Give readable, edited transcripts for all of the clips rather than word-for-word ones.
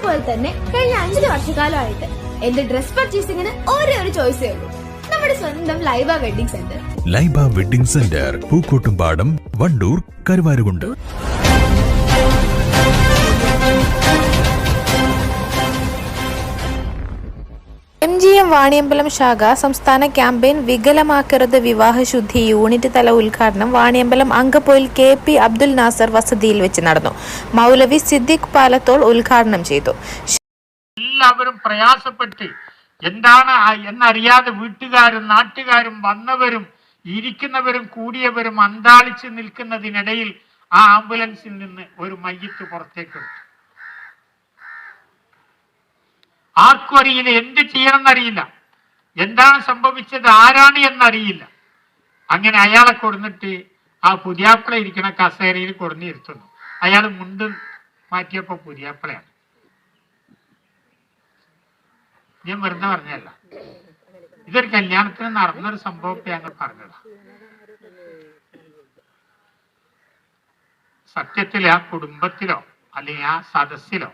പോലെ തന്നെ കഴിഞ്ഞ 5 വർഷക്കാലമായിട്ട് എന്റെ ഡ്രസ് പർച്ചേസിംഗിന് ഒരേ ഒരു ചോയ്സേ ഉള്ളൂ, നമ്മുടെ സ്വന്തം Laiba wedding centre. Laiba wedding centre, Pookkottumpadam, Wandoor, Karuvarakundu. MGM Vaniyambalam ശാഖ സംസ്ഥാന ക്യാമ്പയിൻ വികലമാക്കരുത് വിവാഹശുദ്ധി യൂണിറ്റ് തല ഉദ്ഘാടനം വാണിയമ്പലം അങ്കപ്പോയിൽ KP അബ്ദുൽ നാസർ വസതിയിൽ വെച്ച് നടന്നു. മൗലവി സിദ്ദിഖ് പാലത്തോൾ ഉദ്ഘാടനം ചെയ്തു. എല്ലാവരും പ്രയാസപ്പെട്ട് എന്താണ് എന്നറിയാതെ വീട്ടുകാരും നാട്ടുകാരും വന്നവരും ഇരിക്കുന്നവരും കൂടിയവരും അന്താളിച്ച് നിൽക്കുന്നതിനിടയിൽ ആ ആംബുലൻസിൽ നിന്ന് ഒരു മയ്യത്ത് പുറത്തേക്കെടുത്തു. ആർക്കും അറിയില്ല, എന്ത് ചെയ്യണമെന്നറിയില്ല, എന്താണ് സംഭവിച്ചത്, ആരാണ് എന്നറിയില്ല. അങ്ങനെ അയാളെ കൊടുന്നിട്ട് ആ പുതിയാപ്പിള ഇരിക്കണ കസേരയിൽ കൊടുന്നിരുത്തുന്നു. അയാൾ മുണ്ട് മാറ്റിയപ്പോ പുതിയാപ്പിളയാണ്. ഞാൻ വെറുതെ പറഞ്ഞല്ല, ഇതൊരു കല്യാണത്തിന് നടന്നൊരു സംഭവത്തെ ഞങ്ങൾ പറഞ്ഞതാ. സത്യത്തിൽ ആ കുടുംബത്തിലോ അല്ലെങ്കിൽ ആ സദസ്സിലോ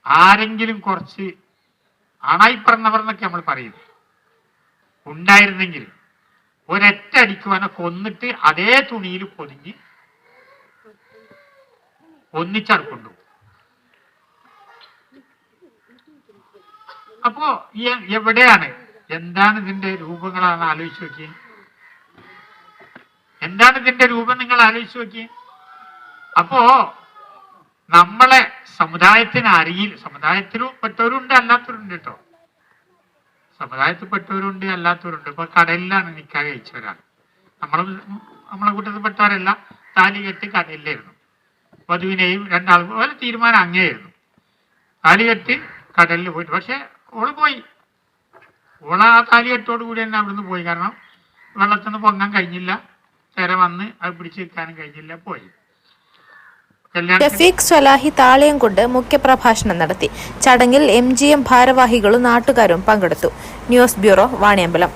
ആരെങ്കിലും കുറച്ച് ആണായി പറഞ്ഞവർ എന്നൊക്കെ നമ്മൾ പറയുന്നത് ഉണ്ടായിരുന്നെങ്കിൽ ഒരൊറ്റ അടിക്കുവാനെ കൊന്നിട്ട് അതേ തുണിയിൽ പൊതിഞ്ഞ് ഒന്നിച്ചടക്കൊണ്ടു. അപ്പോ എവിടെയാണ്, എന്താണ് ഇതിന്റെ രൂപങ്ങളാണ് ആലോചിച്ച് നോക്കിയേ. എന്താണ് ഇതിന്റെ രൂപം നിങ്ങൾ ആലോചിച്ച് നോക്കിയേ. അപ്പോ നമ്മളെ സമുദായത്തിന് അറിയില്ല. സമുദായത്തിലും പെട്ടവരുണ്ട്, അല്ലാത്തവരുണ്ട് കേട്ടോ. സമുദായത്തിൽ പെട്ടവരുണ്ട്, അല്ലാത്തവരുണ്ട്. ഇപ്പൊ കടലിലാണ് നിക്കാഹ് കഴിച്ചവരാണ്. നമ്മളെ കൂട്ടത്തിൽ പെട്ടവരല്ല. താലി കെട്ടി കടലിലായിരുന്നു. വധുവിനെയും രണ്ടാൾക്കും ഓരോ തീരുമാനം അങ്ങനെയായിരുന്നു. താലി കെട്ടി കടലിൽ പോയിട്ട്, പക്ഷെ ഓള് പോയി. ഓള ആ താലി കെട്ടോട് കൂടി തന്നെ അവിടുന്ന് പോയി. കാരണം വെള്ളത്തിൽ നിന്ന് പൊങ്ങാൻ കഴിഞ്ഞില്ല, തിര വന്ന് അത് പിടിച്ചു നിൽക്കാനും കഴിഞ്ഞില്ല, പോയി. ഷഫീഖ് സ്വലാഹി താളയം കൊണ്ട് മുഖ്യപ്രഭാഷണം നടത്തി. ചടങ്ങിൽ MGM ഭാരവാഹികളും നാട്ടുകാരും പങ്കെടുത്തു. News bureau, Vaniyambalam.